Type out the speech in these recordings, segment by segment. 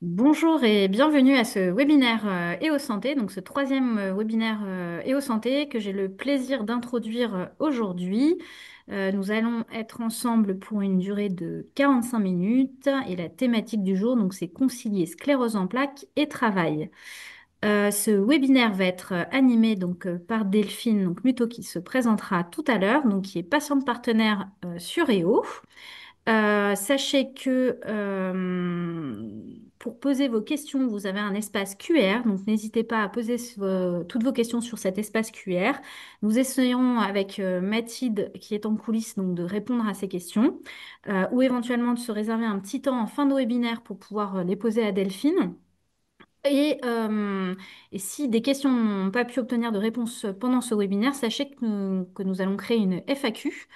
Bonjour et bienvenue à ce webinaire EO Santé, donc ce troisième webinaire EO Santé que j'ai le plaisir d'introduire aujourd'hui. Nous allons être ensemble pour une durée de 45 minutes et la thématique du jour, donc c'est concilier sclérose en plaques et travail. Ce webinaire va être animé par Delphine Muto qui se présentera tout à l'heure, donc qui est patiente partenaire sur EO. Sachez que pour poser vos questions, vous avez un espace QR, donc n'hésitez pas à poser toutes vos questions sur cet espace QR. Nous essayons avec Mathilde, qui est en coulisses, donc de répondre à ces questions, ou éventuellement de se réserver un petit temps en fin de webinaire pour pouvoir les poser à Delphine. Et, euh, et si des questions n'ont pas pu obtenir de réponse pendant ce webinaire, sachez que nous allons créer une FAQ.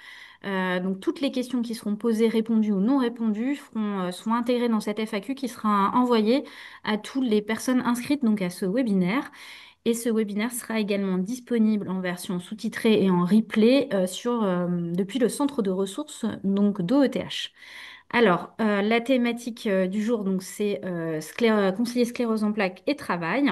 Donc toutes les questions qui seront posées, répondues ou non répondues, seront intégrées dans cette FAQ qui sera envoyée à toutes les personnes inscrites donc à ce webinaire. Et ce webinaire sera également disponible en version sous-titrée et en replay depuis le centre de ressources donc d'OETH. Alors, la thématique du jour, donc, c'est concilier sclérose en plaques et travail.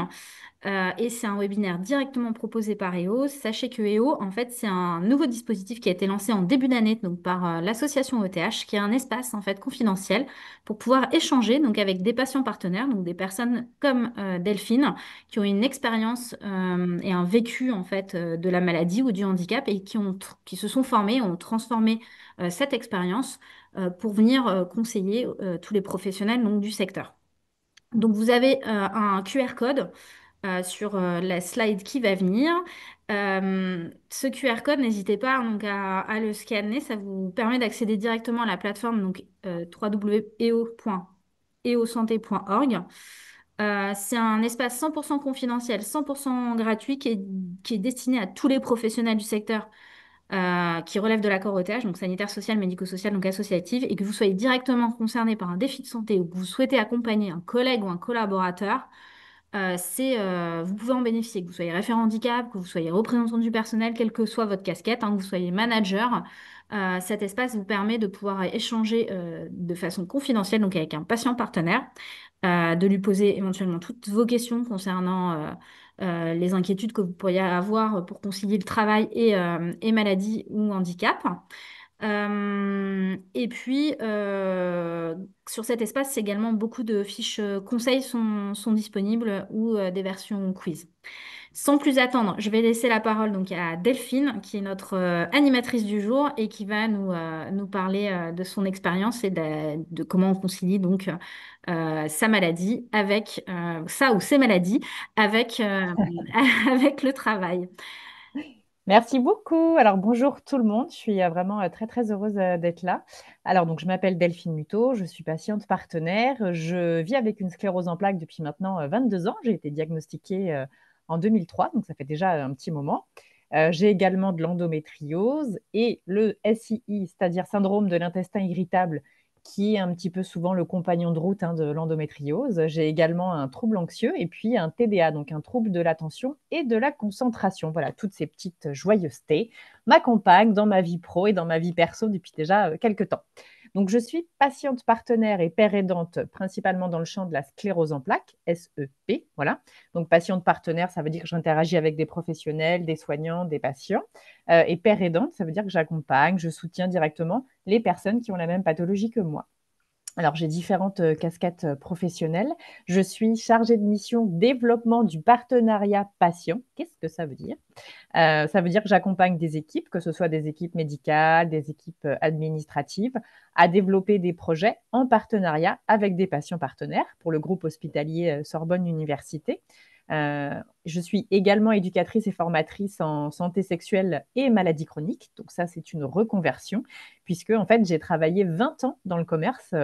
Et c'est un webinaire directement proposé par EO. Sachez que EO, en fait, c'est un nouveau dispositif qui a été lancé en début d'année donc par l'association ETH, qui est un espace en fait confidentiel pour pouvoir échanger donc avec des patients partenaires, donc des personnes comme Delphine, qui ont une expérience et un vécu en fait de la maladie ou du handicap et qui se sont formés, ont transformé cette expérience pour venir conseiller tous les professionnels donc, du secteur. Donc vous avez un QR code sur la slide qui va venir. Ce QR code, n'hésitez pas donc, à le scanner, ça vous permet d'accéder directement à la plateforme donc www.eosanté.org. C'est un espace 100% confidentiel, 100% gratuit qui est destiné à tous les professionnels du secteur qui relèvent de l'accord OTH, donc sanitaire, social, médico-social, donc associatif, et que vous soyez directement concerné par un défi de santé ou que vous souhaitez accompagner un collègue ou un collaborateur, vous pouvez en bénéficier, que vous soyez référent handicap, que vous soyez représentant du personnel, quelle que soit votre casquette, hein, que vous soyez manager. Cet espace vous permet de pouvoir échanger de façon confidentielle, donc avec un patient partenaire, de lui poser éventuellement toutes vos questions concernant les inquiétudes que vous pourriez avoir pour concilier le travail et maladie ou handicap. Et puis, sur cet espace, également, beaucoup de fiches conseils sont disponibles ou des versions quiz. Sans plus attendre, je vais laisser la parole donc à Delphine, qui est notre animatrice du jour et qui va nous parler de son expérience et de comment on concilie donc sa maladie avec sa ou ses maladies avec, avec le travail. Merci beaucoup. Alors bonjour tout le monde. Je suis vraiment très très heureuse d'être là. Alors donc je m'appelle Delphine Muto, je suis patiente partenaire. Je vis avec une sclérose en plaques depuis maintenant 22 ans. J'ai été diagnostiquée en 2003, donc ça fait déjà un petit moment. J'ai également de l'endométriose et le SII, c'est-à-dire syndrome de l'intestin irritable, qui est un petit peu souvent le compagnon de route de l'endométriose. J'ai également un trouble anxieux et puis un TDA, donc un trouble de l'attention et de la concentration. Voilà, toutes ces petites joyeusetés m'accompagnent dans ma vie pro et dans ma vie perso depuis déjà quelques temps. Donc, je suis patiente partenaire et père aidante, principalement dans le champ de la sclérose en plaques, SEP. Voilà. Donc, patiente partenaire, ça veut dire que j'interagis avec des professionnels, des soignants, des patients. Et père aidante, ça veut dire que j'accompagne, je soutiens directement les personnes qui ont la même pathologie que moi. Alors, j'ai différentes casquettes professionnelles. Je suis chargée de mission développement du partenariat patient. Qu'est-ce que ça veut dire? Ça veut dire que j'accompagne des équipes, que ce soit des équipes médicales, des équipes administratives, à développer des projets en partenariat avec des patients partenaires pour le groupe hospitalier Sorbonne Université. Je suis également éducatrice et formatrice en santé sexuelle et maladies chroniques. Donc ça, c'est une reconversion, puisque en fait, j'ai travaillé 20 ans dans le commerce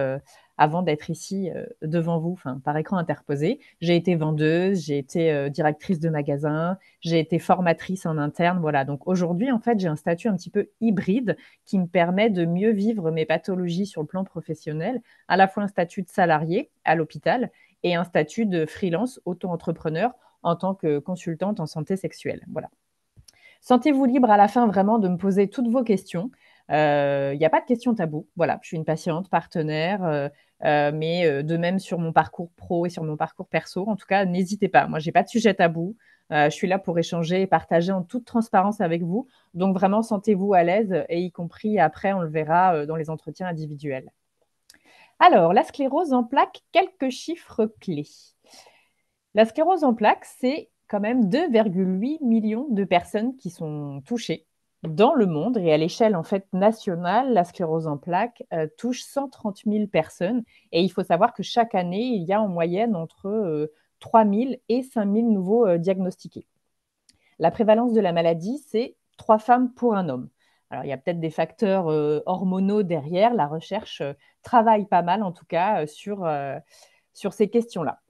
avant d'être ici devant vous, par écran interposé. J'ai été vendeuse, j'ai été directrice de magasin, j'ai été formatrice en interne. Voilà. Donc aujourd'hui, en fait, j'ai un statut un petit peu hybride qui me permet de mieux vivre mes pathologies sur le plan professionnel, à la fois un statut de salarié à l'hôpital et un statut de freelance auto-entrepreneur en tant que consultante en santé sexuelle. Voilà. Sentez-vous libre à la fin vraiment de me poser toutes vos questions. Il n'y a pas de question tabou. Voilà, je suis une patiente, partenaire, mais de même sur mon parcours pro et sur mon parcours perso. En tout cas, n'hésitez pas. Moi, j'ai pas de sujet tabou. Je suis là pour échanger et partager en toute transparence avec vous. Donc, vraiment, sentez-vous à l'aise et y compris après, on le verra dans les entretiens individuels. Alors, la sclérose en plaques, quelques chiffres clés. La sclérose en plaques, c'est quand même 2,8 millions de personnes qui sont touchées dans le monde et à l'échelle en fait nationale, la sclérose en plaques touche 130 000 personnes et il faut savoir que chaque année, il y a en moyenne entre 3 000 et 5 000 nouveaux diagnostiqués. La prévalence de la maladie, c'est 3 femmes pour un homme. Alors, il y a peut-être des facteurs hormonaux derrière. La recherche travaille pas mal, en tout cas, sur ces questions-là.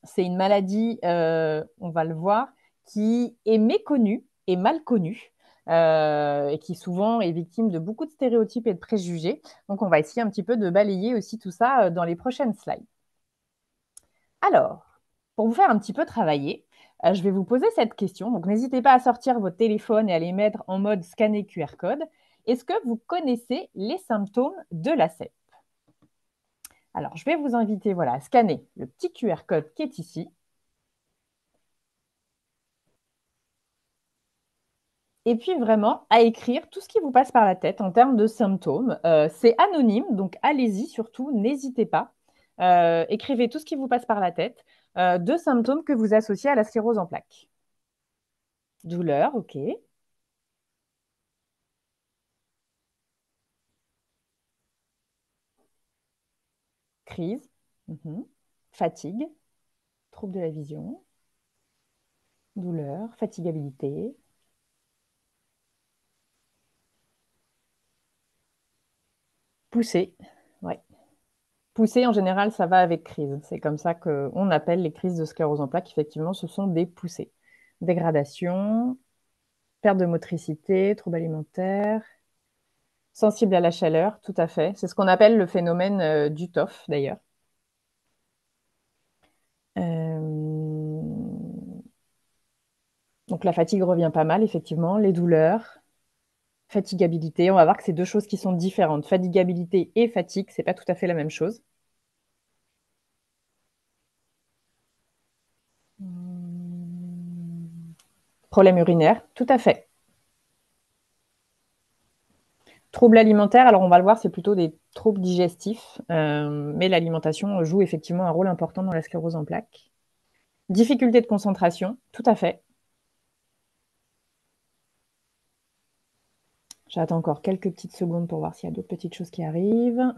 C'est une maladie, on va le voir, qui est méconnue et mal connue. Et qui souvent est victime de beaucoup de stéréotypes et de préjugés. Donc, on va essayer un petit peu de balayer aussi tout ça dans les prochaines slides. Alors, pour vous faire un petit peu travailler, je vais vous poser cette question. Donc, n'hésitez pas à sortir votre téléphone et à les mettre en mode scanner QR code. Est-ce que vous connaissez les symptômes de la CEP? Alors, je vais vous inviter voilà, à scanner le petit QR code qui est ici. Et puis vraiment à écrire tout ce qui vous passe par la tête en termes de symptômes. C'est anonyme, donc allez-y surtout, n'hésitez pas. Écrivez tout ce qui vous passe par la tête de symptômes que vous associez à la sclérose en plaques. Douleur, ok. Crise, fatigue, trouble de la vision, douleur, fatigabilité, poussée. Ouais. Poussée, en général, ça va avec crise. C'est comme ça qu'on appelle les crises de sclérose en plaques. Effectivement, ce sont des poussées. Dégradation, perte de motricité, troubles alimentaires, sensible à la chaleur, tout à fait. C'est ce qu'on appelle le phénomène du TOF, d'ailleurs. Donc la fatigue revient pas mal, effectivement. Les douleurs, fatigabilité. On va voir que c'est deux choses qui sont différentes. Fatigabilité et fatigue, c'est pas tout à fait la même chose. Problème urinaire, tout à fait. Troubles alimentaires, alors on va le voir, c'est plutôt des troubles digestifs, mais l'alimentation joue effectivement un rôle important dans la sclérose en plaques. Difficulté de concentration, tout à fait. J'attends encore quelques petites secondes pour voir s'il y a d'autres petites choses qui arrivent.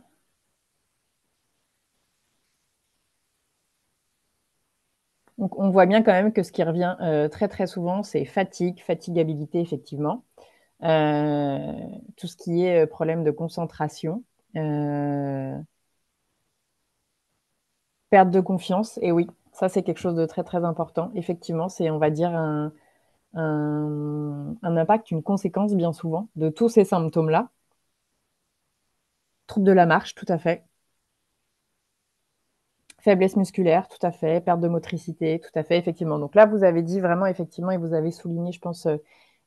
Donc, on voit bien quand même que ce qui revient très très souvent, c'est fatigue, fatigabilité, effectivement. Tout ce qui est problème de concentration. Perte de confiance, et oui, ça c'est quelque chose de très très important. Effectivement, c'est, on va dire, un impact, une conséquence bien souvent de tous ces symptômes-là. Trouble de la marche, tout à fait. Faiblesse musculaire, tout à fait. Perte de motricité, tout à fait, effectivement. Donc là, vous avez dit vraiment, effectivement, et vous avez souligné, je pense,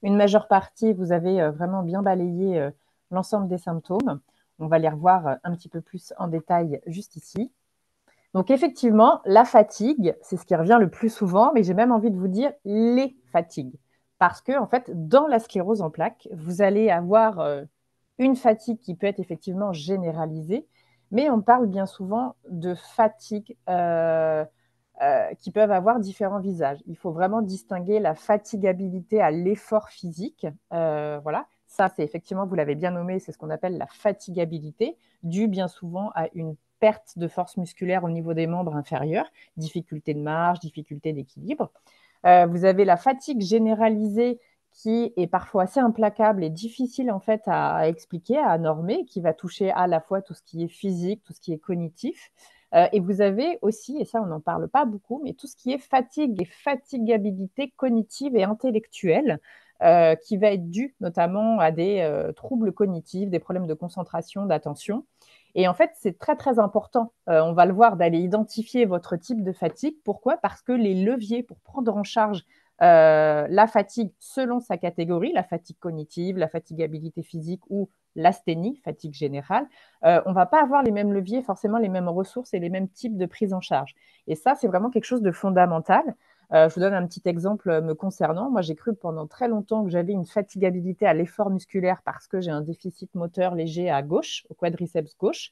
une majeure partie. Vous avez vraiment bien balayé l'ensemble des symptômes. On va les revoir un petit peu plus en détail juste ici. Donc effectivement, la fatigue, c'est ce qui revient le plus souvent, mais j'ai même envie de vous dire les fatigues. Parce que, en fait, dans la sclérose en plaques, vous allez avoir une fatigue qui peut être effectivement généralisée, mais on parle bien souvent de fatigues qui peuvent avoir différents visages. Il faut vraiment distinguer la fatigabilité à l'effort physique. Voilà, ça c'est effectivement, vous l'avez bien nommé, c'est ce qu'on appelle la fatigabilité, due bien souvent à une perte de force musculaire au niveau des membres inférieurs, difficulté de marche, difficulté d'équilibre. Vous avez la fatigue généralisée qui est parfois assez implacable et difficile en fait à expliquer, à normer, qui va toucher à la fois tout ce qui est physique, tout ce qui est cognitif. Et vous avez aussi, et ça on n'en parle pas beaucoup, mais tout ce qui est fatigue et fatigabilité cognitive et intellectuelle, qui va être due notamment à des troubles cognitifs, des problèmes de concentration, d'attention. Et en fait, c'est très, très important, on va le voir, d'aller identifier votre type de fatigue. Pourquoi? Parce que les leviers pour prendre en charge la fatigue selon sa catégorie, la fatigue cognitive, la fatigabilité physique ou l'asthénie, fatigue générale, on ne va pas avoir les mêmes leviers, forcément les mêmes ressources et les mêmes types de prise en charge. Et ça, c'est vraiment quelque chose de fondamental. Je vous donne un petit exemple me concernant. Moi, j'ai cru pendant très longtemps que j'avais une fatigabilité à l'effort musculaire parce que j'ai un déficit moteur léger à gauche, au quadriceps gauche.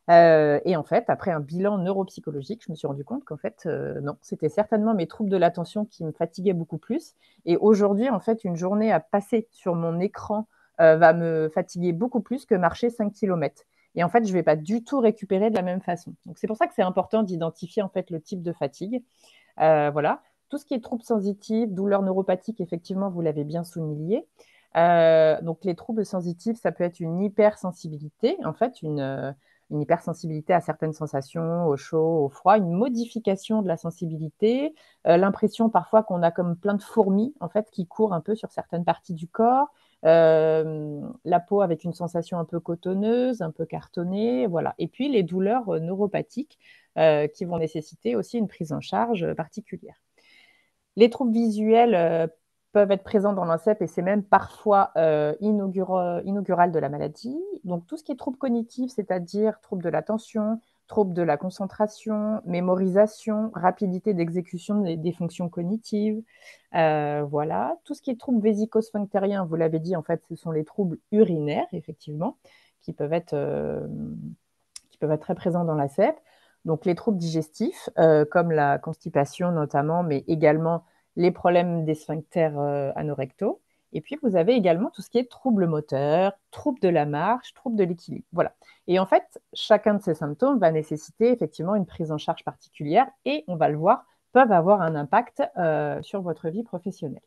Et en fait, après un bilan neuropsychologique, je me suis rendu compte qu'en fait, non, c'était certainement mes troubles de l'attention qui me fatiguaient beaucoup plus. Et aujourd'hui, en fait, une journée à passer sur mon écran va me fatiguer beaucoup plus que marcher 5 kilomètres. Et en fait, je ne vais pas du tout récupérer de la même façon. Donc, c'est pour ça que c'est important d'identifier en fait le type de fatigue. Voilà. Tout ce qui est troubles sensitifs, douleurs neuropathiques, effectivement, vous l'avez bien souligné. Donc, les troubles sensitifs, ça peut être une hypersensibilité, en fait, une hypersensibilité à certaines sensations, au chaud, au froid, une modification de la sensibilité, l'impression parfois qu'on a comme plein de fourmis, en fait, qui courent un peu sur certaines parties du corps, la peau avec une sensation un peu cotonneuse, un peu cartonnée, voilà. Et puis, les douleurs neuropathiques qui vont nécessiter aussi une prise en charge particulière. Les troubles visuels peuvent être présents dans l'INSEP et c'est même parfois inaugural de la maladie. Donc tout ce qui est troubles cognitifs, c'est-à-dire troubles de l'attention, troubles de la concentration, mémorisation, rapidité d'exécution des fonctions cognitives. Voilà. Tout ce qui est troubles vésico-sphinctériens, vous l'avez dit, en fait, ce sont les troubles urinaires, effectivement, qui peuvent être, euh, qui peuvent être très présents dans la CEP. Donc les troubles digestifs, comme la constipation notamment, mais également les problèmes des sphincters anorectaux. Et puis vous avez également tout ce qui est troubles moteurs, troubles de la marche, troubles de l'équilibre. Voilà. Et en fait, chacun de ces symptômes va nécessiter effectivement une prise en charge particulière et on va le voir, peuvent avoir un impact sur votre vie professionnelle.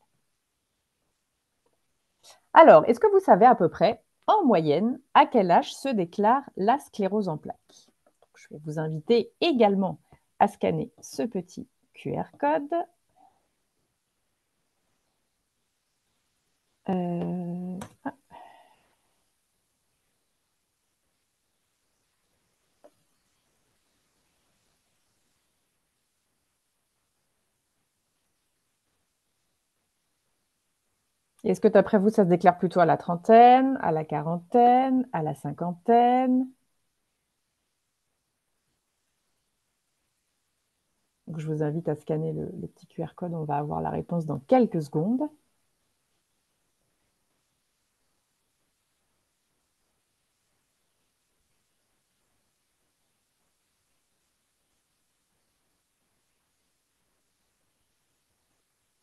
Alors, est-ce que vous savez à peu près, en moyenne, à quel âge se déclare la sclérose en plaques? Je vais vous inviter également à scanner ce petit QR code. Euh, Est-ce que d'après vous, ça se déclare plutôt à la trentaine, à la quarantaine, à la cinquantaine? Donc, je vous invite à scanner le petit QR code. On va avoir la réponse dans quelques secondes.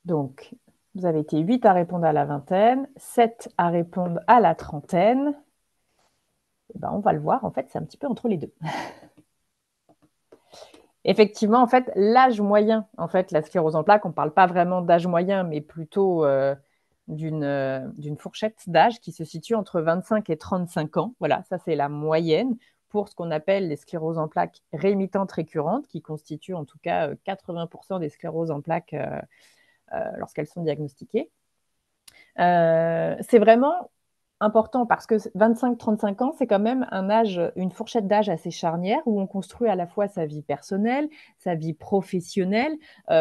Donc, vous avez été 8 à répondre à la vingtaine, 7 à répondre à la trentaine. Et ben, on va le voir, en fait, c'est un petit peu entre les deux. Effectivement, en fait, l'âge moyen, en fait, la sclérose en plaques, on ne parle pas vraiment d'âge moyen, mais plutôt d'une fourchette d'âge qui se situe entre 25 et 35 ans. Voilà, ça c'est la moyenne pour ce qu'on appelle les scléroses en plaques rémitantes récurrentes, qui constituent en tout cas 80% des scléroses en plaques lorsqu'elles sont diagnostiquées. C'est vraiment important parce que 25-35 ans, c'est quand même un âge, une fourchette d'âge assez charnière où on construit à la fois sa vie personnelle, sa vie professionnelle,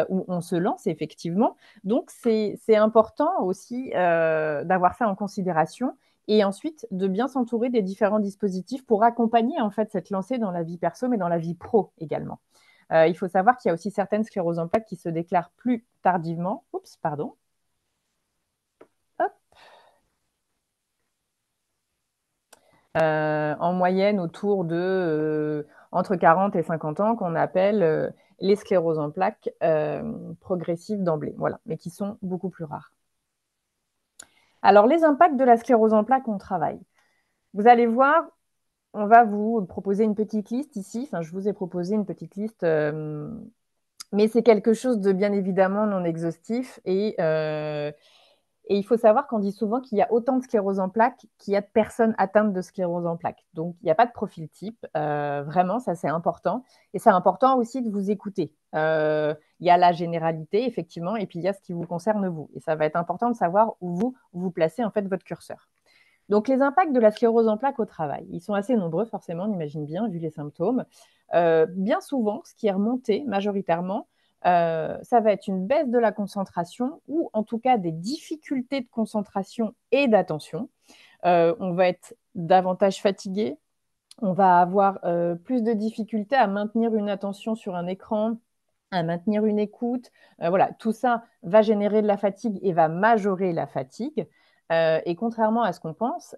où on se lance effectivement. Donc, c'est important aussi d'avoir ça en considération et ensuite de bien s'entourer des différents dispositifs pour accompagner en fait cette lancée dans la vie perso, mais dans la vie pro également. Il faut savoir qu'il y a aussi certaines scléroses en plaques qui se déclarent plus tardivement. Oups, pardon. Hop. En moyenne autour de entre 40 et 50 ans qu'on appelle les scléroses en plaques progressives d'emblée, voilà, mais qui sont beaucoup plus rares. Alors, les impacts de la sclérose en plaques au travail. Vous allez voir, on va vous proposer une petite liste ici. Enfin, je vous ai proposé une petite liste, mais c'est quelque chose de bien évidemment non exhaustif et il faut savoir qu'on dit souvent qu'il y a autant de sclérose en plaques qu'il y a de personnes atteintes de sclérose en plaques. Donc, il n'y a pas de profil type. Vraiment, ça, c'est important. Et c'est important aussi de vous écouter. Il y a la généralité, effectivement, et puis il y a ce qui vous concerne vous. Et ça va être important de savoir où vous placez en fait votre curseur. Donc, les impacts de la sclérose en plaques au travail, ils sont assez nombreux, forcément, on imagine bien, vu les symptômes. Bien souvent, ce qui est remonté majoritairement, Ça va être une baisse de la concentration ou en tout cas des difficultés de concentration et d'attention. On va être davantage fatigué, on va avoir plus de difficultés à maintenir une attention sur un écran, à maintenir une écoute. Voilà, tout ça va générer de la fatigue et va majorer la fatigue. Et contrairement à ce qu'on pense,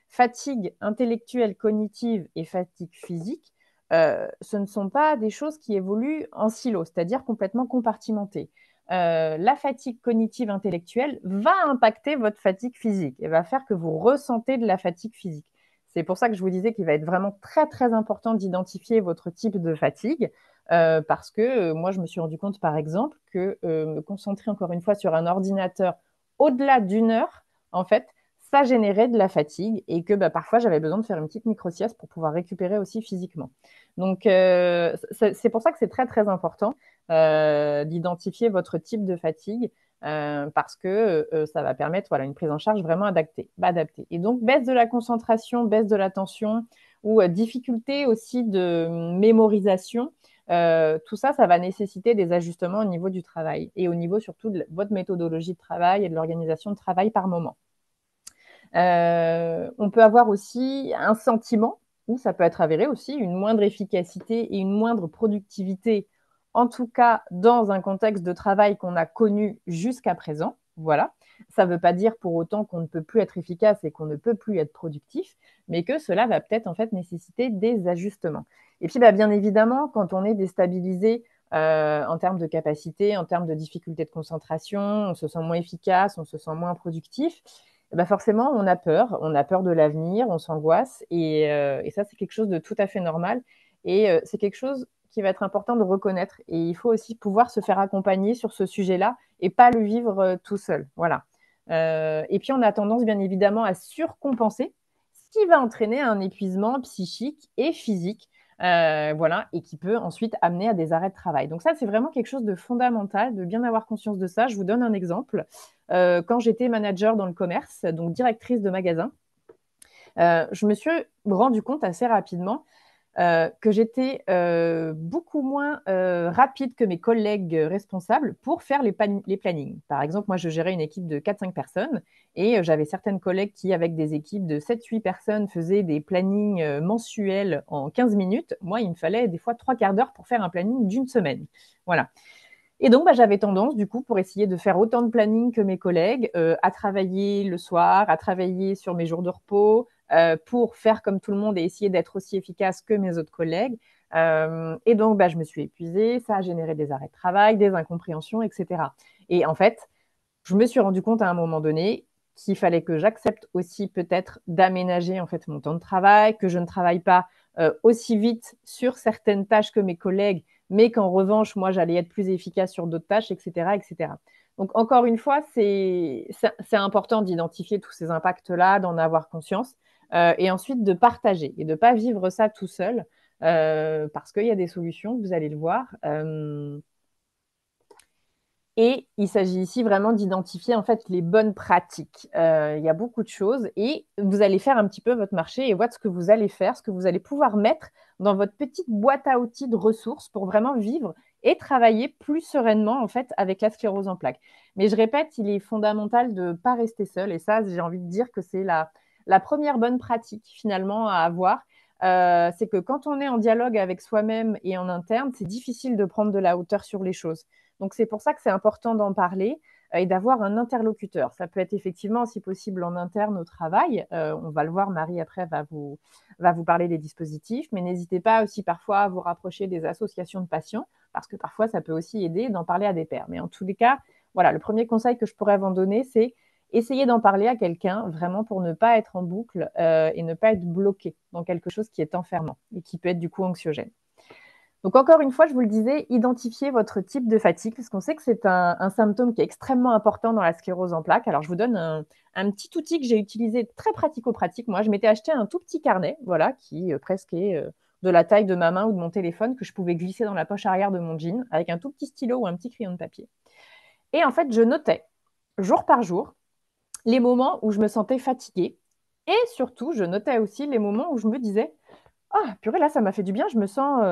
fatigue intellectuelle, cognitive et fatigue physique, ce ne sont pas des choses qui évoluent en silo, c'est-à-dire complètement compartimentées. La fatigue cognitive intellectuelle va impacter votre fatigue physique et va faire que vous ressentez de la fatigue physique. C'est pour ça que je vous disais qu'il va être vraiment très, très important d'identifier votre type de fatigue. Parce que moi, je me suis rendu compte, par exemple, que me concentrer encore une fois sur un ordinateur au-delà d'une heure, en fait, ça générait de la fatigue et que parfois, j'avais besoin de faire une petite micro-sieste pour pouvoir récupérer aussi physiquement. Donc, c'est pour ça que c'est très, très important d'identifier votre type de fatigue parce que ça va permettre voilà, une prise en charge vraiment adaptée. Et donc, baisse de la concentration, baisse de l'attention ou difficulté aussi de mémorisation. Tout ça, ça va nécessiter des ajustements au niveau du travail et au niveau surtout de votre méthodologie de travail et de l'organisation de travail par moment. On peut avoir aussi un sentiment, où ça peut être avéré aussi, une moindre efficacité et une moindre productivité, en tout cas dans un contexte de travail qu'on a connu jusqu'à présent. Voilà. Ça ne veut pas dire pour autant qu'on ne peut plus être efficace et qu'on ne peut plus être productif, mais que cela va peut-être en fait nécessiter des ajustements. Et puis, bien évidemment, quand on est déstabilisé en termes de capacité, en termes de difficulté de concentration, on se sent moins efficace, on se sent moins productif, forcément, on a peur de l'avenir, on s'angoisse, et ça, c'est quelque chose de tout à fait normal, et c'est quelque chose qui va être important de reconnaître, et il faut aussi pouvoir se faire accompagner sur ce sujet-là, et pas le vivre tout seul, voilà. Et puis, on a tendance, bien évidemment, à surcompenser, ce qui va entraîner un épuisement psychique et physique, voilà, et qui peut ensuite amener à des arrêts de travail. Donc ça, c'est vraiment quelque chose de fondamental, de bien avoir conscience de ça. Je vous donne un exemple. Quand j'étais manager dans le commerce, donc directrice de magasin, je me suis rendu compte assez rapidement que j'étais beaucoup moins rapide que mes collègues responsables pour faire les plannings. Par exemple, moi, je gérais une équipe de 4-5 personnes et j'avais certaines collègues qui, avec des équipes de 7-8 personnes, faisaient des plannings mensuels en 15 minutes. Moi, il me fallait des fois 3 quarts d'heure pour faire un planning d'une semaine. Voilà. Et donc, j'avais tendance, du coup, pour essayer de faire autant de planning que mes collègues, à travailler le soir, à travailler sur mes jours de repos, pour faire comme tout le monde et essayer d'être aussi efficace que mes autres collègues. Et donc, je me suis épuisée, ça a généré des arrêts de travail, des incompréhensions, etc. Et en fait, je me suis rendu compte à un moment donné qu'il fallait que j'accepte aussi peut-être d'aménager en fait mon temps de travail, que je ne travaille pas aussi vite sur certaines tâches que mes collègues, mais qu'en revanche, moi, j'allais être plus efficace sur d'autres tâches, etc., etc. Donc, encore une fois, c'est important d'identifier tous ces impacts-là, d'en avoir conscience, et ensuite de partager et de ne pas vivre ça tout seul, parce qu'il y a des solutions, vous allez le voir. Et il s'agit ici vraiment d'identifier en fait les bonnes pratiques. Il y a beaucoup de choses et vous allez faire un petit peu votre marché et voir ce que vous allez faire, ce que vous allez pouvoir mettre dans votre petite boîte à outils de ressources pour vraiment vivre et travailler plus sereinement en fait avec la sclérose en plaques. Mais je répète, il est fondamental de ne pas rester seul et ça, j'ai envie de dire que c'est la première bonne pratique finalement à avoir. C'est que quand on est en dialogue avec soi-même et en interne, c'est difficile de prendre de la hauteur sur les choses. Donc, c'est pour ça que c'est important d'en parler et d'avoir un interlocuteur. Ça peut être effectivement, si possible, en interne au travail. On va le voir, Marie, après, va vous parler des dispositifs. Mais n'hésitez pas aussi parfois à vous rapprocher des associations de patients, parce que parfois, ça peut aussi aider d'en parler à des pairs. Mais en tous les cas, voilà, le premier conseil que je pourrais vous donner, c'est essayer d'en parler à quelqu'un, vraiment pour ne pas être en boucle et ne pas être bloqué dans quelque chose qui est enfermant et qui peut être du coup anxiogène. Donc, encore une fois, je vous le disais, identifiez votre type de fatigue, parce qu'on sait que c'est un symptôme qui est extrêmement important dans la sclérose en plaques. Alors, je vous donne un petit outil que j'ai utilisé très pratico-pratique. Moi, je m'étais acheté un tout petit carnet, voilà, qui presque est de la taille de ma main ou de mon téléphone, que je pouvais glisser dans la poche arrière de mon jean, avec un tout petit stylo ou un petit crayon de papier. Et en fait, je notais, jour par jour, les moments où je me sentais fatiguée. Et surtout, je notais aussi les moments où je me disais, ah, purée, là, ça m'a fait du bien. Je me sens,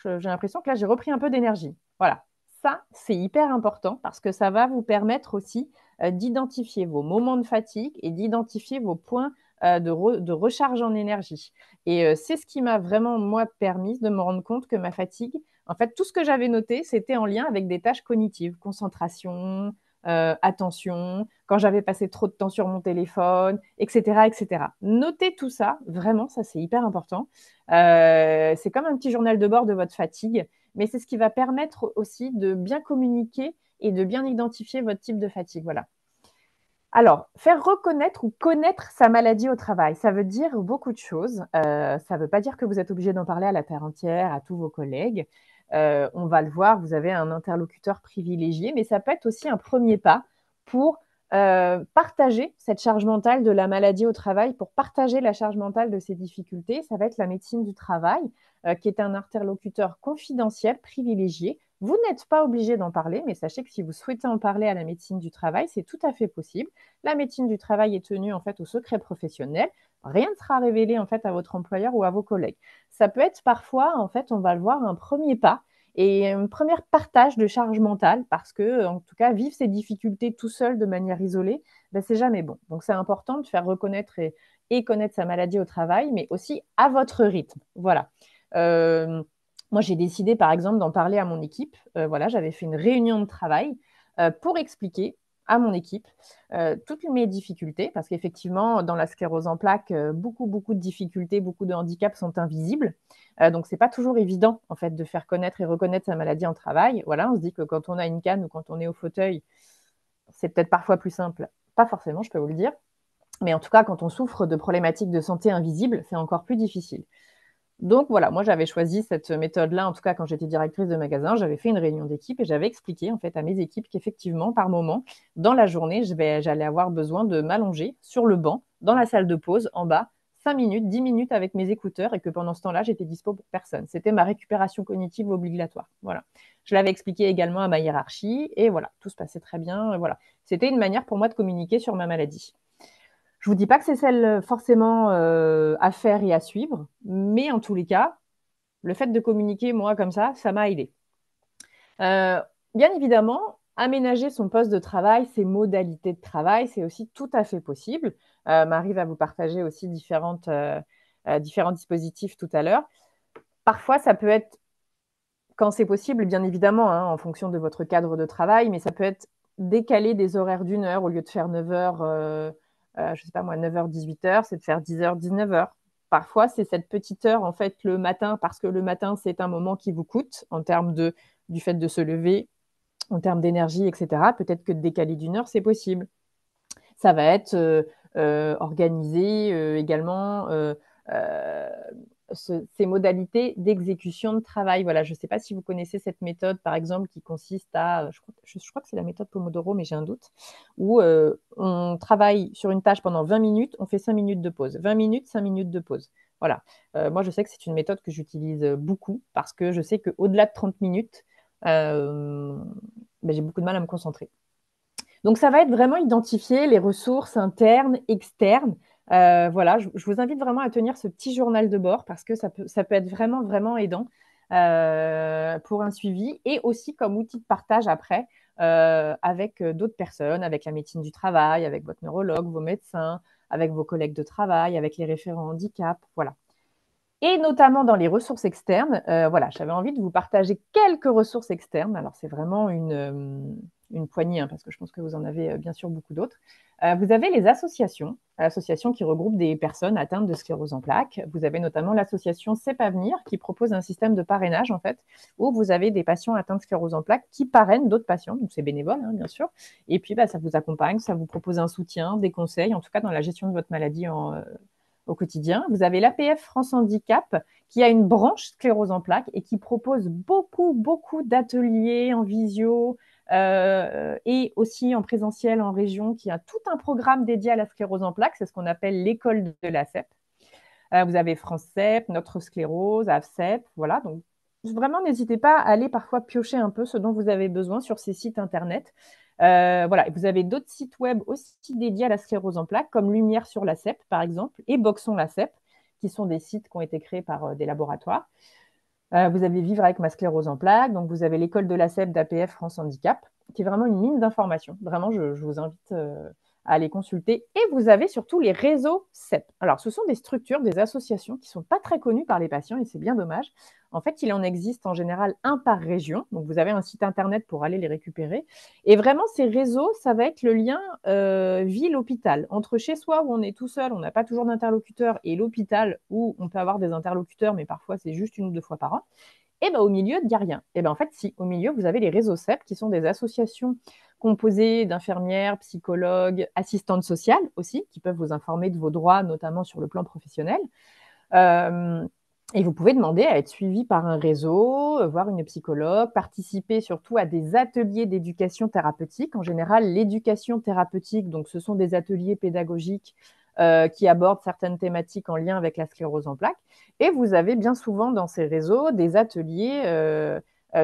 j'ai l'impression que là, j'ai repris un peu d'énergie. Voilà. ça, c'est hyper important parce que ça va vous permettre aussi d'identifier vos moments de fatigue et d'identifier vos points de recharge en énergie. Et c'est ce qui m'a vraiment, moi, permis de me rendre compte que ma fatigue, en fait, tout ce que j'avais noté, c'était en lien avec des tâches cognitives, concentration, attention, quand j'avais passé trop de temps sur mon téléphone, etc., etc. Notez tout ça, vraiment, ça c'est hyper important. C'est comme un petit journal de bord de votre fatigue, mais c'est ce qui va permettre aussi de bien communiquer et de bien identifier votre type de fatigue. Voilà. Alors, faire reconnaître ou connaître sa maladie au travail, ça veut dire beaucoup de choses. Ça ne veut pas dire que vous êtes obligé d'en parler à la terre entière, à tous vos collègues. On va le voir, vous avez un interlocuteur privilégié, mais ça peut être aussi un premier pas pour partager cette charge mentale de la maladie au travail, pour partager la charge mentale de ces difficultés. Ça va être la médecine du travail, qui est un interlocuteur confidentiel, privilégié. Vous n'êtes pas obligé d'en parler, mais sachez que si vous souhaitez en parler à la médecine du travail, c'est tout à fait possible. La médecine du travail est tenue en fait au secret professionnel. Rien ne sera révélé en fait à votre employeur ou à vos collègues. Ça peut être parfois, en fait, on va le voir, un premier pas et un premier partage de charge mentale parce que, en tout cas, vivre ces difficultés tout seul de manière isolée, ben, c'est jamais bon. Donc, c'est important de faire reconnaître et connaître sa maladie au travail, mais aussi à votre rythme. Voilà. Moi, j'ai décidé, par exemple, d'en parler à mon équipe. Voilà, j'avais fait une réunion de travail pour expliquer à mon équipe toutes mes difficultés, parce qu'effectivement, dans la sclérose en plaques, beaucoup de difficultés, beaucoup de handicaps sont invisibles. Donc, c'est pas toujours évident, en fait, de faire connaître et reconnaître sa maladie en travail. Voilà, on se dit que quand on a une canne ou quand on est au fauteuil, c'est peut-être parfois plus simple. Pas forcément, je peux vous le dire. Mais en tout cas, quand on souffre de problématiques de santé invisibles, c'est encore plus difficile. Donc voilà, moi j'avais choisi cette méthode-là, en tout cas quand j'étais directrice de magasin, j'avais fait une réunion d'équipe et j'avais expliqué en fait à mes équipes qu'effectivement, par moment, dans la journée, j'allais avoir besoin de m'allonger sur le banc, dans la salle de pause, en bas, 5 minutes, 10 minutes avec mes écouteurs et que pendant ce temps-là, j'étais dispo pour personne. C'était ma récupération cognitive obligatoire. Voilà. Je l'avais expliqué également à ma hiérarchie et voilà, tout se passait très bien. Voilà. C'était une manière pour moi de communiquer sur ma maladie. Je vous dis pas que c'est celle forcément à faire et à suivre, mais en tous les cas, le fait de communiquer, moi, comme ça m'a aidé. Bien évidemment, aménager son poste de travail, ses modalités de travail, c'est aussi tout à fait possible. Marie va vous partager aussi différents dispositifs tout à l'heure. Parfois, ça peut être, quand c'est possible, bien évidemment, hein, en fonction de votre cadre de travail, mais ça peut être décaler des horaires d'une heure au lieu de faire 9 heures, je sais pas moi, 9h, 18h, c'est de faire 10h, 19h. Parfois, c'est cette petite heure, en fait, le matin, parce que le matin, c'est un moment qui vous coûte en termes du fait de se lever, en termes d'énergie, etc. Peut-être que de décaler d'une heure, c'est possible. Ça va être organisé également euh, ces modalités d'exécution de travail. Voilà, je ne sais pas si vous connaissez cette méthode, par exemple, qui consiste à, je crois que c'est la méthode Pomodoro, mais j'ai un doute, où on travaille sur une tâche pendant 20 minutes, on fait 5 minutes de pause. 20 minutes, 5 minutes de pause. Voilà. Moi, je sais que c'est une méthode que j'utilise beaucoup parce que je sais qu'au-delà de 30 minutes, ben, j'ai beaucoup de mal à me concentrer. Donc, ça va être vraiment identifier les ressources internes, externes. Voilà, je vous invite vraiment à tenir ce petit journal de bord parce que ça peut être vraiment aidant pour un suivi et aussi comme outil de partage après avec d'autres personnes, avec la médecine du travail, avec votre neurologue, vos médecins, avec vos collègues de travail, avec les référents handicap. Voilà. Et notamment dans les ressources externes, voilà, j'avais envie de vous partager quelques ressources externes. Alors, c'est vraiment une poignée, hein, parce que je pense que vous en avez bien sûr beaucoup d'autres. Vous avez les associations qui regroupent des personnes atteintes de sclérose en plaques. Vous avez notamment l'association CEP Avenir qui propose un système de parrainage, en fait, où vous avez des patients atteints de sclérose en plaques qui parrainent d'autres patients. Donc, c'est bénévole, hein, bien sûr. Et puis, bah, ça vous accompagne, ça vous propose un soutien, des conseils, en tout cas dans la gestion de votre maladie au quotidien. Vous avez l'APF France Handicap qui a une branche sclérose en plaques et qui propose beaucoup d'ateliers en visio et aussi en présentiel en région, qui a tout un programme dédié à la sclérose en plaques. C'est ce qu'on appelle l'école de la CEP. Vous avez France CEP, Notre Sclérose, AFCEP, voilà. Donc, vraiment, n'hésitez pas à aller parfois piocher un peu ce dont vous avez besoin sur ces sites internet. Voilà, vous avez d'autres sites web aussi dédiés à la sclérose en plaques, comme Lumière sur la CEP, par exemple, et Boxons la CEP, qui sont des sites qui ont été créés par des laboratoires. Vous avez Vivre avec ma sclérose en plaques, donc vous avez l'école de la l'ACEP d'APF France Handicap, qui est vraiment une mine d'informations. Vraiment, je vous invite à aller consulter. Et vous avez surtout les réseaux CEP. Alors, ce sont des structures, des associations qui ne sont pas très connues par les patients, et c'est bien dommage. En fait, il en existe en général un par région. Donc, vous avez un site internet pour aller les récupérer. Et vraiment, ces réseaux, ça va être le lien ville-hôpital. Entre chez soi, où on est tout seul, on n'a pas toujours d'interlocuteur, et l'hôpital, où on peut avoir des interlocuteurs, mais parfois c'est juste une ou deux fois par an. Et ben, au milieu, il n'y a rien. Et ben, en fait, si, au milieu, vous avez les réseaux CEP, qui sont des associations composées d'infirmières, psychologues, assistantes sociales aussi, qui peuvent vous informer de vos droits, notamment sur le plan professionnel. Euh, et vous pouvez demander à être suivi par un réseau, voir une psychologue, participer surtout à des ateliers d'éducation thérapeutique. En général, l'éducation thérapeutique, donc ce sont des ateliers pédagogiques qui abordent certaines thématiques en lien avec la sclérose en plaques. Et vous avez bien souvent dans ces réseaux des ateliers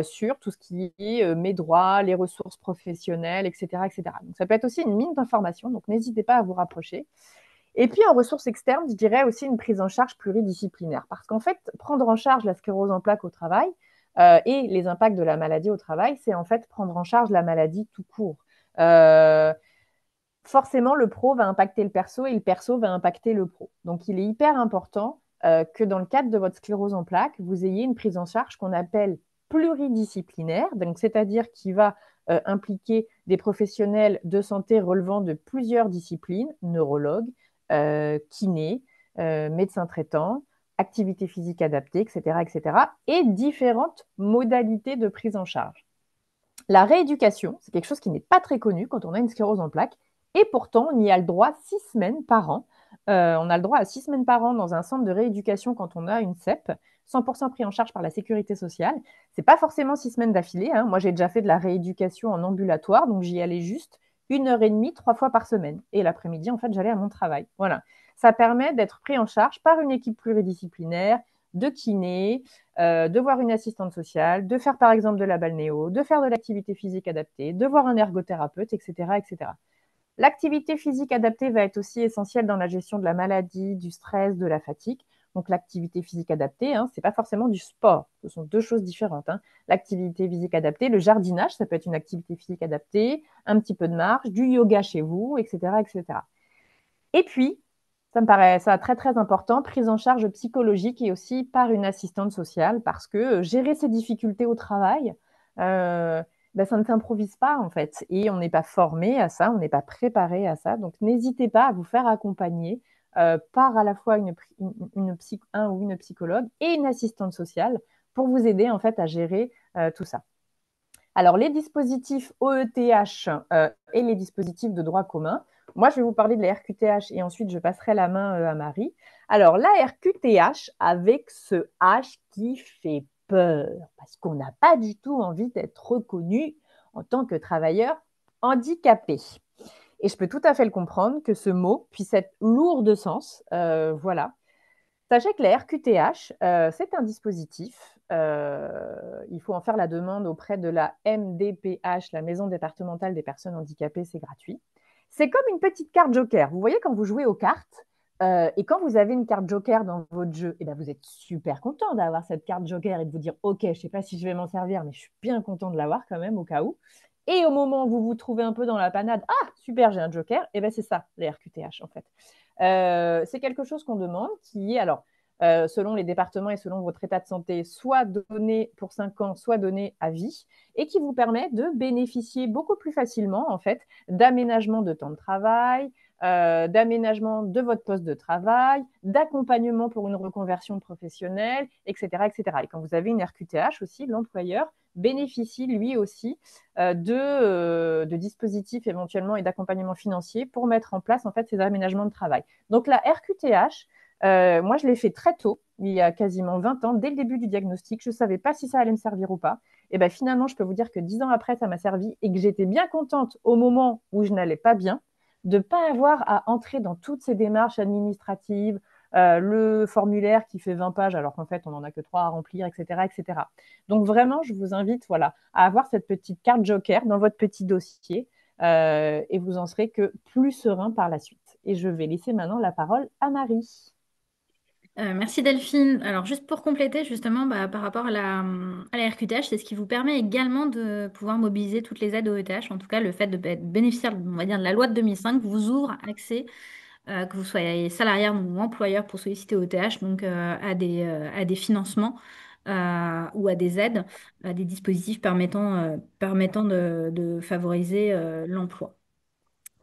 sur tout ce qui est mes droits, les ressources professionnelles, etc., etc. Donc ça peut être aussi une mine d'informations, donc n'hésitez pas à vous rapprocher. Et puis, en ressources externes, je dirais aussi une prise en charge pluridisciplinaire. Parce qu'en fait, prendre en charge la sclérose en plaques au travail et les impacts de la maladie au travail, c'est en fait prendre en charge la maladie tout court. Euh, Forcément, le pro va impacter le perso et le perso va impacter le pro. Donc, il est hyper important que dans le cadre de votre sclérose en plaques, vous ayez une prise en charge qu'on appelle pluridisciplinaire, donc c'est-à-dire qui va impliquer des professionnels de santé relevant de plusieurs disciplines, neurologues, kinés, médecins traitants, activité physique adaptée, etc., etc., et différentes modalités de prise en charge. La rééducation, c'est quelque chose qui n'est pas très connu quand on a une sclérose en plaques, et pourtant on y a le droit 6 semaines par an. On a le droit à 6 semaines par an dans un centre de rééducation quand on a une CEP, 100% pris en charge par la sécurité sociale. C'est pas forcément 6 semaines d'affilée, hein. Moi, j'ai déjà fait de la rééducation en ambulatoire, donc j'y allais juste 1 heure et demie, 3 fois par semaine. Et l'après-midi, en fait, j'allais à mon travail. Voilà. Ça permet d'être pris en charge par une équipe pluridisciplinaire, de kiné, de voir une assistante sociale, de faire par exemple de la balnéo, de faire de l'activité physique adaptée, de voir un ergothérapeute, etc., etc. L'activité physique adaptée va être aussi essentielle dans la gestion de la maladie, du stress, de la fatigue. Donc l'activité physique adaptée, hein, ce n'est pas forcément du sport, ce sont deux choses différentes, hein. L'activité physique adaptée, le jardinage, ça peut être une activité physique adaptée, un petit peu de marche, du yoga chez vous, etc., etc. Et puis, ça me paraît ça très très important, prise en charge psychologique et aussi par une assistante sociale, parce que gérer ses difficultés au travail, euh, ben, ça ne s'improvise pas en fait, et on n'est pas formé à ça, on n'est pas préparé à ça. Donc n'hésitez pas à vous faire accompagner par à la fois un ou une psychologue et une assistante sociale pour vous aider en fait à gérer tout ça. Alors, les dispositifs OETH et les dispositifs de droit commun, moi, je vais vous parler de la RQTH et ensuite, je passerai la main à Marie. Alors, la RQTH, avec ce H qui fait peur, parce qu'on n'a pas du tout envie d'être reconnu en tant que travailleur handicapé. Et je peux tout à fait le comprendre que ce mot puisse être lourd de sens. Voilà. Sachez que la RQTH, c'est un dispositif. Il faut en faire la demande auprès de la MDPH, la Maison départementale des personnes handicapées, c'est gratuit. C'est comme une petite carte joker. Vous voyez quand vous jouez aux cartes et quand vous avez une carte joker dans votre jeu, et ben vous êtes super content d'avoir cette carte joker et de vous dire ok, je ne sais pas si je vais m'en servir, mais je suis bien content de l'avoir quand même au cas où. Et au moment où vous vous trouvez un peu dans la panade, ah super, j'ai un joker, et ben c'est ça, les RQTH en fait. C'est quelque chose qu'on demande qui est, alors, selon les départements et selon votre état de santé, soit donné pour 5 ans, soit donné à vie, et qui vous permet de bénéficier beaucoup plus facilement, en fait, d'aménagement de temps de travail, d'aménagement de votre poste de travail, d'accompagnement pour une reconversion professionnelle, etc., etc. Et quand vous avez une RQTH aussi, l'employeur bénéficie lui aussi de dispositifs éventuellement et d'accompagnement financier pour mettre en place en fait ces aménagements de travail. Donc la RQTH, moi je l'ai fait très tôt, il y a quasiment 20 ans, dès le début du diagnostic, je ne savais pas si ça allait me servir ou pas. Et bien finalement, je peux vous dire que 10 ans après, ça m'a servi et que j'étais bien contente au moment où je n'allais pas bien de ne pas avoir à entrer dans toutes ces démarches administratives, le formulaire qui fait 20 pages alors qu'en fait on n'en a que 3 à remplir, etc., etc. Donc vraiment, je vous invite voilà, à avoir cette petite carte joker dans votre petit dossier et vous en serez que plus serein par la suite. Et je vais laisser maintenant la parole à Marie. Merci Delphine. Alors juste pour compléter justement par rapport à la RQTH, c'est ce qui vous permet également de pouvoir mobiliser toutes les aides au ETH. En tout cas, le fait de être bénéficiaire, on va dire, de la loi de 2005 vous ouvre accès, que vous soyez salarié ou employeur pour solliciter au ETH, donc à des financements ou à des aides, à des dispositifs permettant de favoriser l'emploi.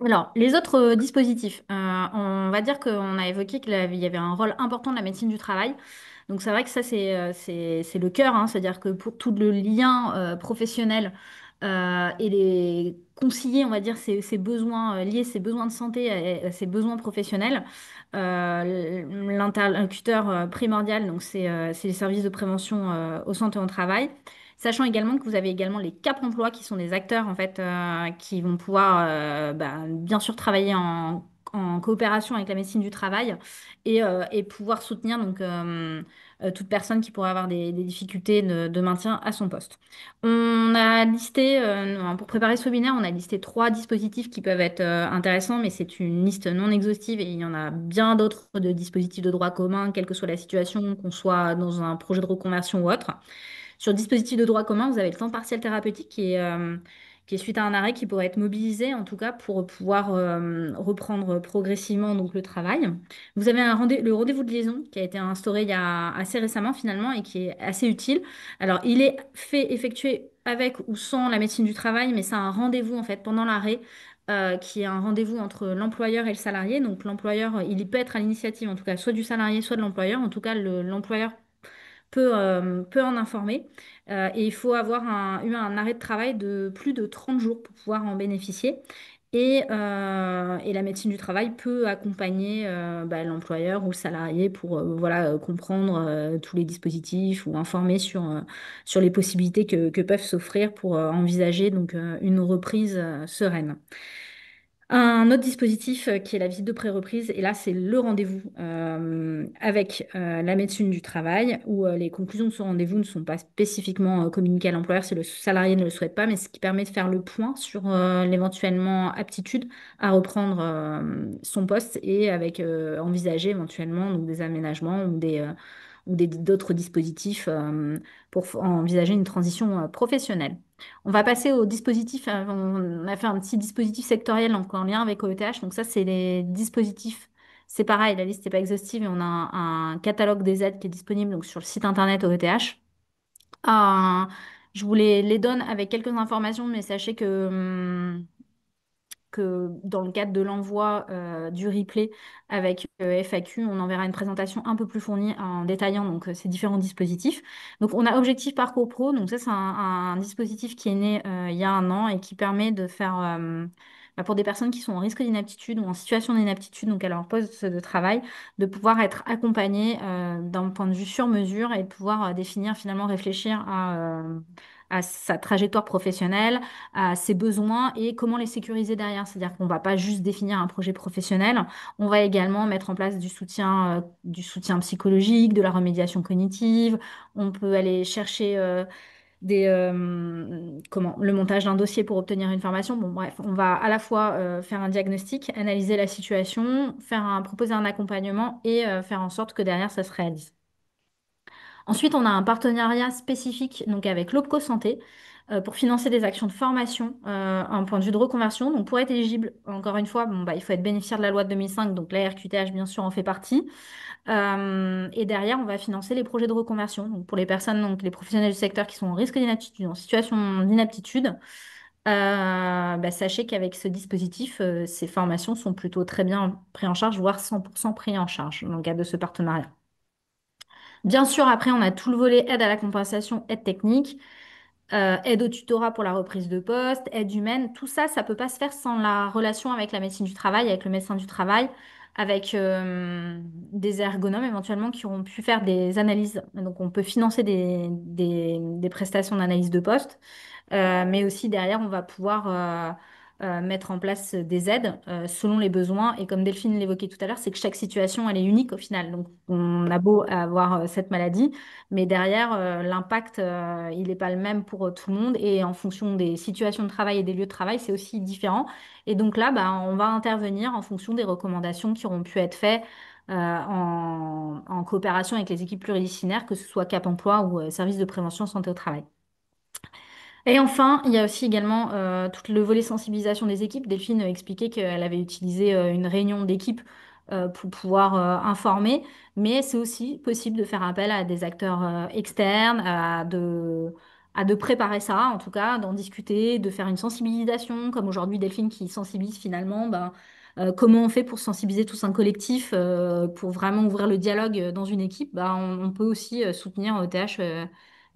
Alors, les autres dispositifs, on va dire qu'on a évoqué qu'il y avait un rôle important de la médecine du travail. Donc, c'est vrai que ça, c'est le cœur, hein, c'est-à-dire que pour tout le lien professionnel et les concilier, on va dire, ces besoins liés, ces besoins de santé et ces besoins professionnels, l'interlocuteur primordial, donc c'est les services de prévention au santé au travail. Sachant également que vous avez également les Cap Emploi qui sont des acteurs en fait qui vont pouvoir bien sûr travailler en coopération avec la médecine du travail et pouvoir soutenir toute personne qui pourrait avoir des difficultés de maintien à son poste. On a listé, pour préparer ce webinaire, on a listé trois dispositifs qui peuvent être intéressants, mais c'est une liste non exhaustive et il y en a bien d'autres de dispositifs de droit commun, quelle que soit la situation, qu'on soit dans un projet de reconversion ou autre. Sur le dispositif de droit commun, vous avez le temps partiel thérapeutique qui est suite à un arrêt qui pourrait être mobilisé, en tout cas, pour pouvoir reprendre progressivement donc, le travail. Vous avez le rendez-vous de liaison qui a été instauré il y a assez récemment finalement et qui est assez utile. Alors, il est fait effectuer avec ou sans la médecine du travail, mais c'est un rendez-vous en fait pendant l'arrêt. Qui est un rendez-vous entre l'employeur et le salarié. Donc l'employeur, il peut être à l'initiative, en tout cas, soit du salarié, soit de l'employeur. En tout cas, l'employeur peut en informer. Et il faut avoir eu un arrêt de travail de plus de 30 jours pour pouvoir en bénéficier. Et la médecine du travail peut accompagner l'employeur ou le salarié pour voilà, comprendre tous les dispositifs ou informer sur les possibilités que peuvent s'offrir pour envisager une reprise sereine. Un autre dispositif qui est la visite de pré-reprise, et là c'est le rendez-vous avec la médecine du travail, où les conclusions de ce rendez-vous ne sont pas spécifiquement communiquées à l'employeur si le salarié ne le souhaite pas, mais ce qui permet de faire le point sur l'éventuellement aptitude à reprendre son poste et avec envisager éventuellement donc, des aménagements ou d'autres dispositifs pour envisager une transition professionnelle. On va passer au dispositif. On a fait un petit dispositif sectoriel donc en lien avec OETH. Donc ça, c'est les dispositifs. C'est pareil, la liste n'est pas exhaustive et on a un catalogue des aides qui est disponible donc, sur le site internet OETH. Euh, je vous les donne avec quelques informations, mais sachez que dans le cadre de l'envoi du replay avec FAQ, on enverra une présentation un peu plus fournie en détaillant ces différents dispositifs. Donc on a Objectif Parcours Pro, donc ça c'est un dispositif qui est né il y a un an et qui permet de faire pour des personnes qui sont en risque d'inaptitude ou en situation d'inaptitude, donc à leur poste de travail, de pouvoir être accompagnées d'un point de vue sur mesure et de pouvoir définir finalement réfléchir à sa trajectoire professionnelle à ses besoins et comment les sécuriser derrière. C'est-à-dire qu'on ne va pas juste définir un projet professionnel, on va également mettre en place du soutien psychologique, de la remédiation cognitive. On peut aller chercher le montage d'un dossier pour obtenir une formation. Bon, bref, on va à la fois faire un diagnostic, analyser la situation, proposer un accompagnement et faire en sorte que derrière, ça se réalise. Ensuite, on a un partenariat spécifique donc avec l'OPCO Santé pour financer des actions de formation, un point de vue de reconversion. Donc, pour être éligible, encore une fois, il faut être bénéficiaire de la loi de 2005, donc la RQTH, bien sûr, en fait partie. Et derrière, on va financer les projets de reconversion. Donc, pour les personnes, donc les professionnels du secteur qui sont en risque d'inaptitude, en situation d'inaptitude, sachez qu'avec ce dispositif, ces formations sont plutôt très bien prises en charge, voire 100% pris en charge dans le cadre de ce partenariat. Bien sûr, après, on a tout le volet aide à la compensation, aide technique, aide au tutorat pour la reprise de poste, aide humaine. Tout ça, ça peut pas se faire sans la relation avec la médecine du travail, avec le médecin du travail, avec des ergonomes éventuellement qui auront pu faire des analyses. Donc, on peut financer des prestations d'analyse de poste. Mais aussi derrière, on va pouvoir mettre en place des aides selon les besoins. Et comme Delphine l'évoquait tout à l'heure, c'est que chaque situation, elle est unique au final. Donc, on a beau avoir cette maladie, mais derrière, l'impact, il n'est pas le même pour tout le monde. Et en fonction des situations de travail et des lieux de travail, c'est aussi différent. Et donc là, on va intervenir en fonction des recommandations qui auront pu être faites en coopération avec les équipes pluridisciplinaires, que ce soit Cap Emploi ou service de prévention santé au travail. Et enfin, il y a aussi également tout le volet sensibilisation des équipes. Delphine expliquait qu'elle avait utilisé une réunion d'équipe pour pouvoir informer, mais c'est aussi possible de faire appel à des acteurs externes, à de préparer ça, en tout cas, d'en discuter, de faire une sensibilisation, comme aujourd'hui Delphine qui sensibilise finalement. Ben, comment on fait pour sensibiliser tous un collectif, pour vraiment ouvrir le dialogue dans une équipe? Ben, on peut aussi soutenir OTH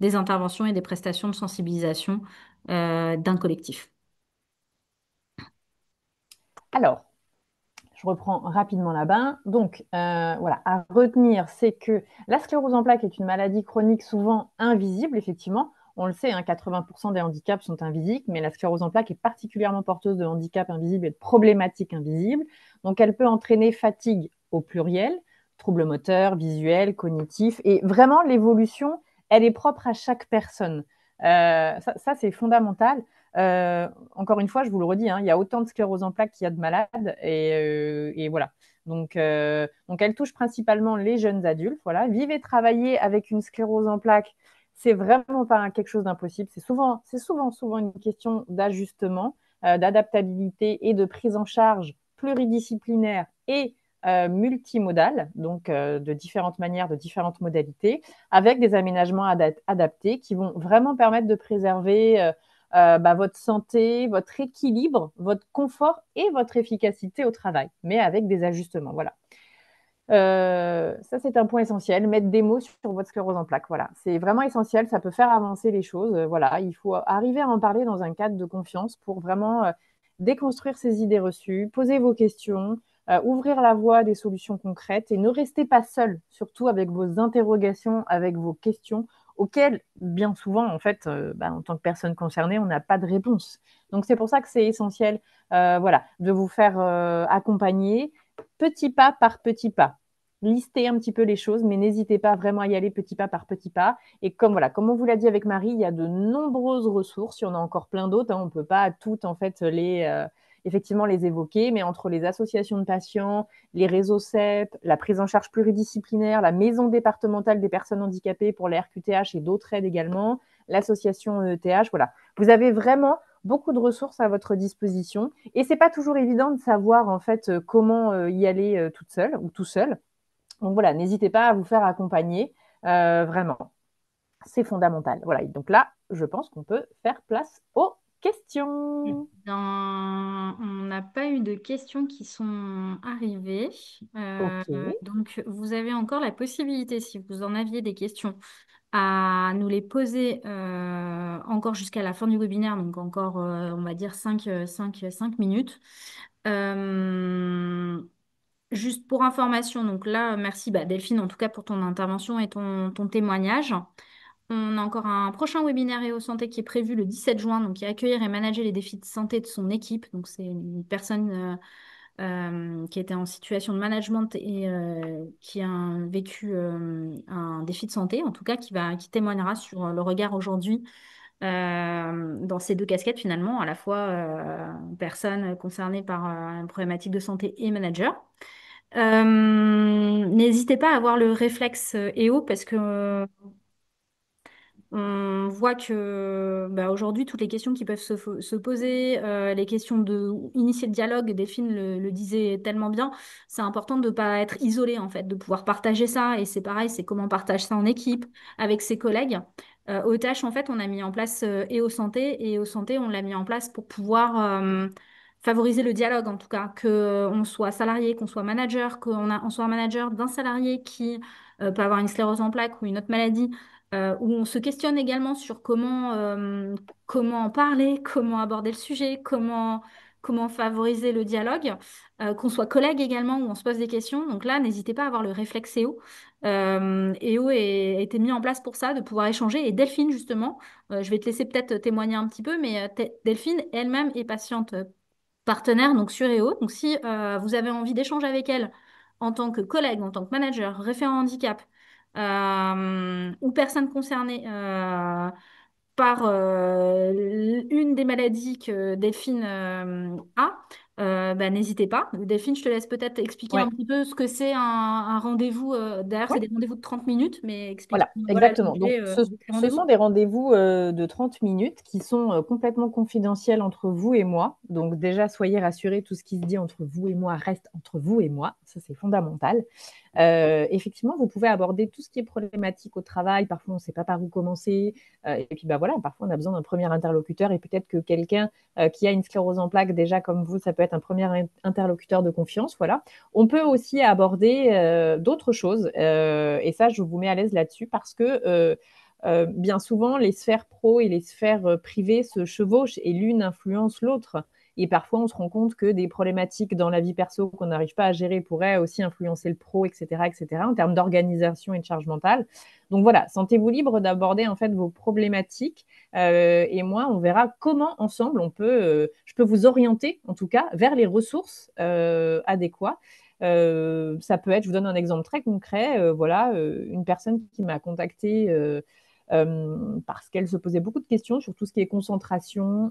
des interventions et des prestations de sensibilisation d'un collectif. Alors, je reprends rapidement la main. Donc, voilà, à retenir, c'est que la sclérose en plaques est une maladie chronique souvent invisible, effectivement. On le sait, hein, 80% des handicaps sont invisibles, mais la sclérose en plaques est particulièrement porteuse de handicaps invisibles et de problématiques invisibles. Donc, elle peut entraîner fatigue au pluriel, troubles moteurs, visuels, cognitifs. Et vraiment, l'évolution, elle est propre à chaque personne. Ça c'est fondamental. Encore une fois, je vous le redis, hein, il y a autant de sclérose en plaques qu'il y a de malades. Et voilà. Donc, elle touche principalement les jeunes adultes. Voilà. Vivre et travailler avec une sclérose en plaques, c'est vraiment pas quelque chose d'impossible. Souvent une question d'ajustement, d'adaptabilité et de prise en charge pluridisciplinaire et multimodale, donc de différentes manières, de différentes modalités, avec des aménagements adaptés qui vont vraiment permettre de préserver votre santé, votre équilibre, votre confort et votre efficacité au travail, mais avec des ajustements. Voilà. Ça, c'est un point essentiel. Mettre des mots sur votre sclérose en plaques. Voilà. C'est vraiment essentiel. Ça peut faire avancer les choses. Voilà. Il faut arriver à en parler dans un cadre de confiance pour vraiment déconstruire ces idées reçues, poser vos questions, ouvrir la voie à des solutions concrètes et ne restez pas seul, surtout avec vos interrogations, avec vos questions auxquelles, bien souvent, en fait, en tant que personne concernée, on n'a pas de réponse. Donc, c'est pour ça que c'est essentiel voilà, de vous faire accompagner petit pas par petit pas. Listez un petit peu les choses, mais n'hésitez pas vraiment à y aller petit pas par petit pas. Et comme voilà, comme on vous l'a dit avec Marie, il y a de nombreuses ressources. Il y en a encore plein d'autres. Hein. On ne peut pas toutes en fait effectivement les évoquer, mais entre les associations de patients, les réseaux CEP, la prise en charge pluridisciplinaire, la maison départementale des personnes handicapées pour la RQTH et d'autres aides également, l'association ETH, voilà. Vous avez vraiment beaucoup de ressources à votre disposition et c'est pas toujours évident de savoir en fait comment y aller toute seule ou tout seul. Donc voilà, n'hésitez pas à vous faire accompagner, vraiment, c'est fondamental. Voilà, et donc là, je pense qu'on peut faire place aux Eh questions. bien, on n'a pas eu de questions qui sont arrivées. Ok, Donc, vous avez encore la possibilité, si vous en aviez des questions, à nous les poser encore jusqu'à la fin du webinaire, donc encore, on va dire, 5 minutes. Euh, Juste pour information, donc là, merci Delphine en tout cas pour ton intervention et ton témoignage. On a encore un prochain webinaire Éo Santé qui est prévu le 17 juin, donc qui est accueillir et manager les défis de santé de son équipe. Donc c'est une personne qui était en situation de management et qui a vécu un défi de santé, en tout cas qui témoignera sur le regard aujourd'hui dans ces deux casquettes finalement, à la fois personne concernée par une problématique de santé et manager. N'hésitez pas à avoir le réflexe EO parce que on voit que aujourd'hui, toutes les questions qui peuvent se poser, les questions de initier le dialogue, Delphine le disait tellement bien, c'est important de ne pas être isolé en fait, de pouvoir partager ça. Et c'est pareil, c'est comment on partage ça en équipe, avec ses collègues. Au tâches, en fait, on a mis en place et au santé, on l'a mis en place pour pouvoir favoriser le dialogue, en tout cas, que on soit salarié, qu'on soit manager, on soit un manager d'un salarié qui peut avoir une sclérose en plaques ou une autre maladie où on se questionne également sur comment en parler, comment aborder le sujet, comment favoriser le dialogue, qu'on soit collègue également, où on se pose des questions. Donc là, n'hésitez pas à avoir le réflexe EO. EO a été mis en place pour ça, de pouvoir échanger. Et Delphine, justement, je vais te laisser peut-être témoigner un petit peu, mais Delphine elle-même est patiente partenaire donc sur EO. Donc si vous avez envie d'échanger avec elle en tant que collègue, en tant que manager, référent handicap ou personne concernée par une des maladies que Delphine a, n'hésitez pas. Delphine, je te laisse peut-être expliquer un Ouais. petit peu ce que c'est un rendez-vous. D'ailleurs, c'est Ouais. des rendez-vous de 30 minutes, mais Voilà, explique-moi voilà, exactement. Donc, l'objet de ces ce sont rendez-vous. des rendez-vous de 30 minutes qui sont complètement confidentiels entre vous et moi. Donc, déjà, soyez rassurés, tout ce qui se dit entre vous et moi reste entre vous et moi. Ça, c'est fondamental. Effectivement, vous pouvez aborder tout ce qui est problématique au travail. Parfois, on ne sait pas par où commencer. Et puis, bah, voilà, parfois, on a besoin d'un premier interlocuteur. Et peut-être que quelqu'un qui a une sclérose en plaques, déjà comme vous, ça peut être un premier interlocuteur de confiance. Voilà. On peut aussi aborder d'autres choses. Et ça, je vous mets à l'aise là-dessus parce que bien souvent, les sphères pro et les sphères privées se chevauchent et l'une influence l'autre. Et parfois, on se rend compte que des problématiques dans la vie perso qu'on n'arrive pas à gérer pourraient aussi influencer le pro, etc., etc., en termes d'organisation et de charge mentale. Donc voilà, sentez-vous libre d'aborder en fait vos problématiques. Et moi, on verra comment ensemble je peux vous orienter en tout cas vers les ressources adéquates. Ça peut être, je vous donne un exemple très concret, voilà, une personne qui m'a contactée parce qu'elle se posait beaucoup de questions sur tout ce qui est concentration,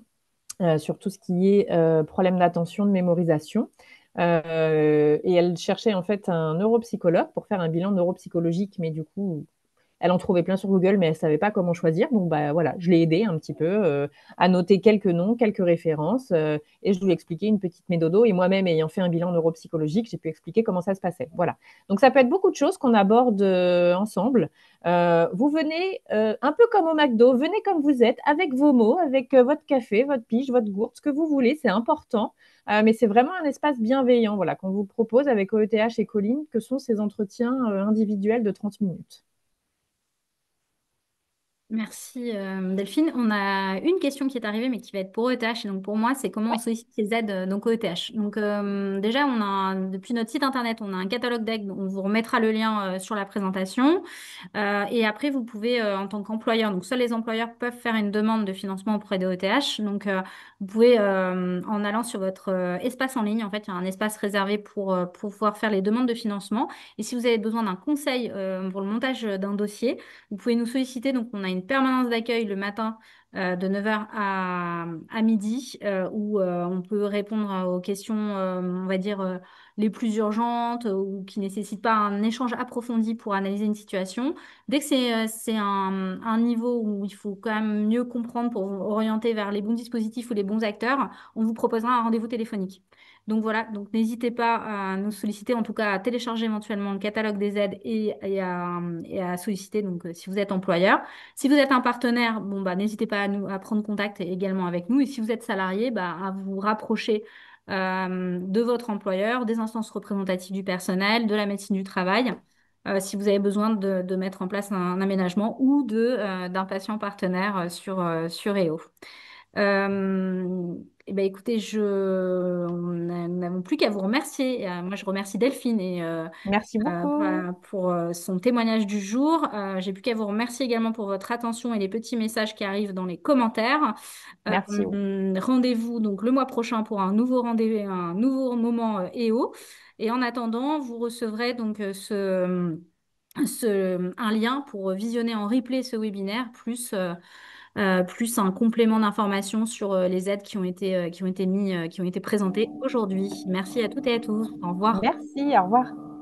sur tout ce qui est problème d'attention, de mémorisation. Et elle cherchait en fait un neuropsychologue pour faire un bilan neuropsychologique, mais du coup, elle en trouvait plein sur Google, mais elle ne savait pas comment choisir. Donc, bah, voilà, je l'ai aidée un petit peu à noter quelques noms, quelques références, et je lui ai expliqué une petite médodo. Et moi-même, ayant fait un bilan neuropsychologique, j'ai pu expliquer comment ça se passait. Voilà. Donc, ça peut être beaucoup de choses qu'on aborde ensemble. Vous venez un peu comme au McDo, venez comme vous êtes, avec vos mots, avec votre café, votre pige, votre gourde, ce que vous voulez, c'est important. Mais c'est vraiment un espace bienveillant voilà, qu'on vous propose avec OETH et Colline, que sont ces entretiens individuels de 30 minutes. Merci Delphine. On a une question qui est arrivée, mais qui va être pour OETH. Et donc pour moi, c'est comment on Ouais. sollicite ces aides donc OETH. Donc déjà, depuis notre site internet, on a un catalogue d'aide. On vous remettra le lien sur la présentation. Et après, vous pouvez, en tant qu'employeur, donc seuls les employeurs peuvent faire une demande de financement auprès de OETH. Donc vous pouvez, en allant sur votre espace en ligne, en fait, il y a un espace réservé pour pouvoir faire les demandes de financement. Et si vous avez besoin d'un conseil pour le montage d'un dossier, vous pouvez nous solliciter. Donc, on a une permanence d'accueil le matin de 9 heures à midi où on peut répondre aux questions, on va dire, les plus urgentes ou qui nécessitent pas un échange approfondi pour analyser une situation. Dès que c'est un niveau où il faut quand même mieux comprendre pour vous orienter vers les bons dispositifs ou les bons acteurs, on vous proposera un rendez-vous téléphonique. Donc voilà, donc n'hésitez pas à nous solliciter, en tout cas à télécharger éventuellement le catalogue des aides et à solliciter, donc si vous êtes employeur. Si vous êtes un partenaire, bon, bah, n'hésitez pas à prendre contact également avec nous. Et si vous êtes salarié, bah, à vous rapprocher de votre employeur, des instances représentatives du personnel, de la médecine du travail, si vous avez besoin de mettre en place un aménagement ou d'un patient partenaire sur EO. Eh ben, écoutez, nous n'avons plus qu'à vous remercier. Moi, je remercie Delphine Merci beaucoup. pour son témoignage du jour. J'ai plus qu'à vous remercier également pour votre attention et les petits messages qui arrivent dans les commentaires. Merci. Rendez-vous donc le mois prochain pour un nouveau rendez-vous, un nouveau moment EO. Et en attendant, vous recevrez donc un lien pour visionner en replay ce webinaire, plus un complément d'information sur les aides qui ont été présentées aujourd'hui. Merci à toutes et à tous. Au revoir. Merci. Au revoir.